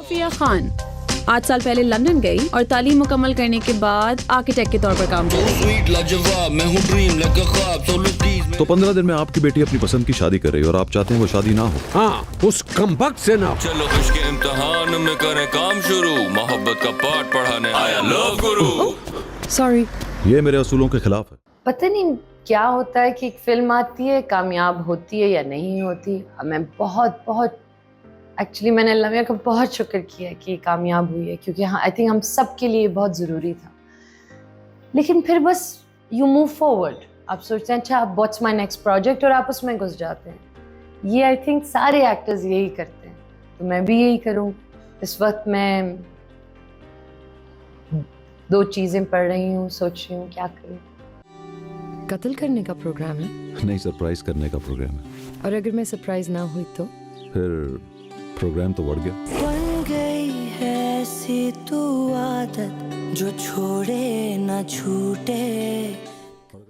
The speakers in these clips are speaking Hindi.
सोफिया खान 8 साल पहले लंदन गई और तालीम मुकम्मल करने के बाद आर्किटेक्ट के तौर पर काम की। तो 15 दिन में आपकी बेटी अपनी पसंद की शादी कर रही है और आप चाहते हैं वो शादी ना हो। हाँ, उस कमबख्त से ना हो। चलो इसके इम्तिहान में करें काम शुरू, मोहब्बत का पाठ पढ़ाने आया लव गुरु। सॉरी, ये मेरे असूलों के खिलाफ है। पता नहीं क्या होता है कि एक फिल्म आती है, कामयाब होती है या नहीं होती। मैं बहुत एक्चुअली मैंने लम्या का बहुत शुक्र किया कि कामयाब हुई है, क्योंकि हाँ आई थिंक हम सब के लिए बहुत ज़रूरी था। लेकिन फिर बस यू मूव फॉरवर्ड, आप सोचते हैं अच्छा अब व्हाट्स माय नेक्स्ट प्रोजेक्ट और आप उसमें घुस जाते हैं। ये आई थिंक सारे एक्टर्स यही करते हैं, तो मैं भी यही करूँ। इस वक्त मैं 2 चीज़ें पढ़ रही हूँ, सोच रही हूँ क्या करूँ। कत्ल करने का प्रोग्राम है? नहीं, सरप्राइज करने का प्रोग्राम है। और अगर मैं सरप्राइज ना हुई तो? फिर प्रोग्राम तो बढ़ गया। बन गई है ऐसी तू आदत जो छोड़े ना छूटे।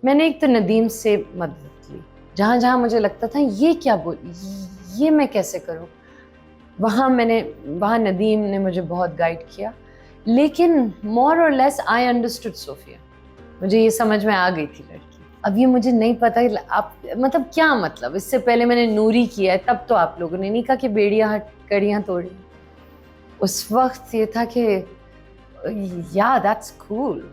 मैंने एक तो नदीम से मदद ली, जहाँ जहाँ मुझे लगता था ये क्या बोली, ये मैं कैसे करूँ, वहाँ नदीम ने मुझे बहुत गाइड किया। लेकिन मोर और लेस आई अंडरस्टूड सोफिया, मुझे ये समझ में आ गई थी लड़की। अब ये मुझे नहीं पता आप मतलब क्या मतलब। इससे पहले मैंने नूरी किया है, तब तो आप लोगों ने नहीं कहा कि बेड़ियाँ हट कड़ियाँ तोड़ी। उस वक्त ये था कि या दैट्स कूल,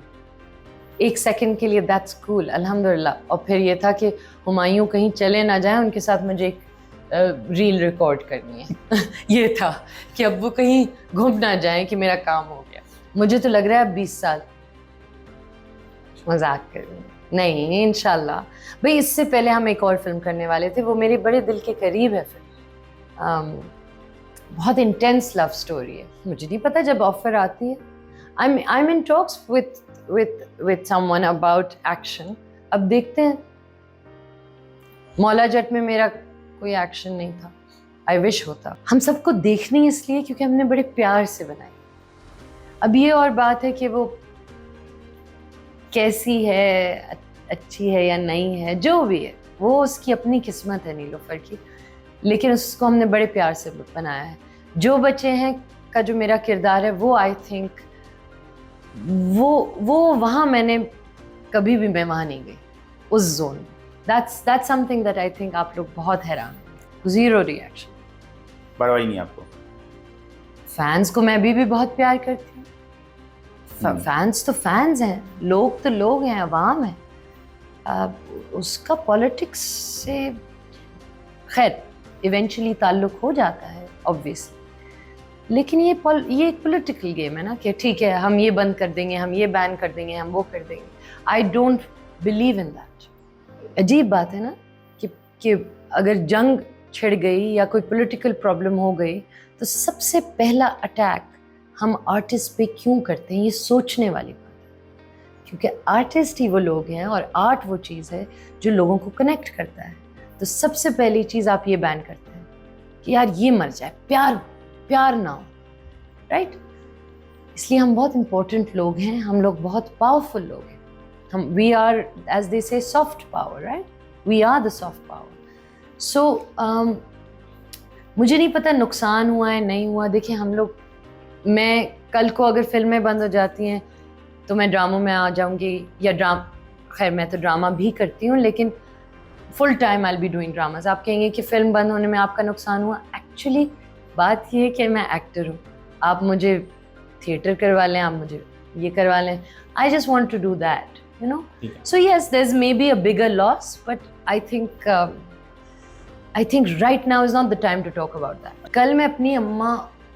1 सेकंड के लिए दैट्स कूल, अल्हम्दुलिल्लाह। और फिर ये था कि हुमायूं कहीं चले ना जाएं, उनके साथ मुझे एक रील रिकॉर्ड करनी है। ये था कि अब वो कहीं घूम ना जाएं कि मेरा काम हो गया। मुझे तो लग रहा है 20 साल, मजाक कर रही हूँ, नहीं इंशाल्लाह। भाई इससे पहले हम एक और फिल्म करने वाले थे, वो मेरे बड़े दिल के करीब है फिल्म। बहुत इंटेंस लव स्टोरी है। मुझे नहीं पता जब ऑफर आती है, I am in talks with someone about action. अब देखते हैं। मौला जट में मेरा कोई एक्शन नहीं था, आई विश होता। हम सबको देखनी इसलिए क्योंकि हमने बड़े प्यार से बनाई। अब ये और बात है कि वो कैसी है, अच्छी है या नहीं है, जो भी है वो उसकी अपनी किस्मत है नीलोफर की, लेकिन उसको हमने बड़े प्यार से बनाया है। जो बच्चे हैं का जो मेरा किरदार है वो आई थिंक वो वहाँ मैंने कभी भी मैं वहाँ नहीं गई उस जोन में। That's something that I think आप लोग बहुत हैरान हो। 0 रिएक्शन, परवाही नहीं आपको। फैंस को मैं अभी भी बहुत प्यार करती हूँ। फैंस तो फैंस हैं, लोग तो लोग हैं, अवाम है। उसका पॉलिटिक्स से खैर इवेंचुअली ताल्लुक हो जाता है ऑब्वियसली, लेकिन ये एक पॉलिटिकल गेम है ना कि ठीक है हम ये बंद कर देंगे, हम ये बैन कर देंगे, हम वो कर देंगे। I don't believe in that. अजीब बात है ना कि अगर जंग छिड़ गई या कोई पॉलिटिकल प्रॉब्लम हो गई तो सबसे पहला अटैक हम आर्टिस्ट पे क्यों करते हैं, ये सोचने वाली बात है। क्योंकि आर्टिस्ट ही वो लोग हैं और आर्ट वो चीज़ है जो लोगों को कनेक्ट करता है। तो सबसे पहली चीज़ आप ये बैन करते हैं कि यार ये मर जाए, प्यार ना हो, राइट। इसलिए हम बहुत इम्पोर्टेंट लोग हैं, हम लोग बहुत पावरफुल लोग हैं। We are as they say soft power, right, we are the soft power. So मुझे नहीं पता नुकसान हुआ है नहीं हुआ। देखिए हम लोग, मैं कल को अगर फिल्में बंद हो जाती हैं तो मैं ड्रामों में आ जाऊंगी, या खैर मैं तो ड्रामा भी करती हूँ लेकिन full time I will be doing dramas. आप कहेंगे कि फिल्म बंद होने में आपका नुकसान हुआ, एक्चुअली बात ये है कि मैं एक्टर हूँ। आप मुझे थिएटर करवा लें, आप मुझे ये करवा लें, I just want to do that, you know. So yes there is may be a bigger loss, but I think right now is not the time to talk about that. कल मैं अपनी अम्मा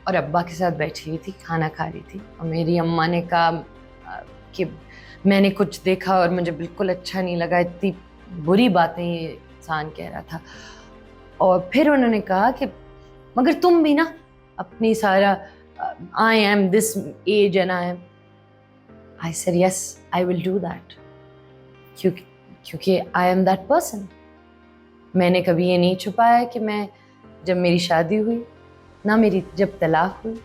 और अब्बा के साथ बैठी हुई थी, खाना खा रही थी, और मेरी अम्मा ने कहा कि मैंने कुछ देखा और मुझे बिल्कुल अच्छा नहीं लगा, इतनी बुरी बातें ये इंसान कह रहा था। और फिर उन्होंने कहा कि मगर तुम भी ना अपनी सारा I am this age and I said yes I will do that, क्योंकि आई एम दैट पर्सन। मैंने कभी ये नहीं छुपाया कि मैं जब मेरी शादी हुई, ना मेरी जब तलाक हुई,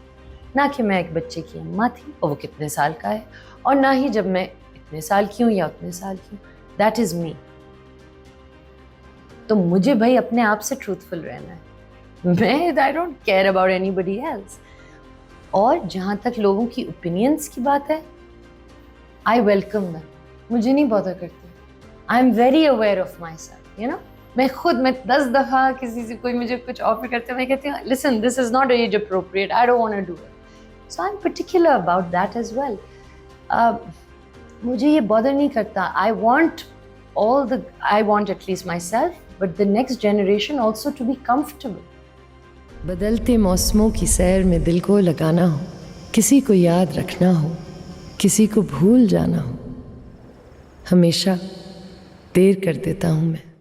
ना कि मैं एक बच्चे की अम्मा थी और वो कितने साल का है, और ना ही जब मैं इतने साल की हूँ या उतने साल की हूँ। That is me. तो मुझे भाई अपने आप से ट्रूथफुल रहना है। मैं I don't care about anybody else. और जहाँ तक लोगों की ओपिनियंस की बात है, आई वेलकम दैम, मुझे नहीं बॉदर करते। I am very aware of my self, you know. मैं 10 दफ़ा किसी से कोई मुझे कुछ ऑफर करते हैं, मैं कहती हूँ listen, this is not age appropriate, I don't want to do it. So I am particular about that as well. मुझे ये बॉदर नहीं करता। I want at least myself, but the next generation also to be comfortable. बदलते मौसमों की सैर में दिल को लगाना हो, किसी को याद रखना हो, किसी को भूल जाना हो, हमेशा देर कर देता हूँ मैं।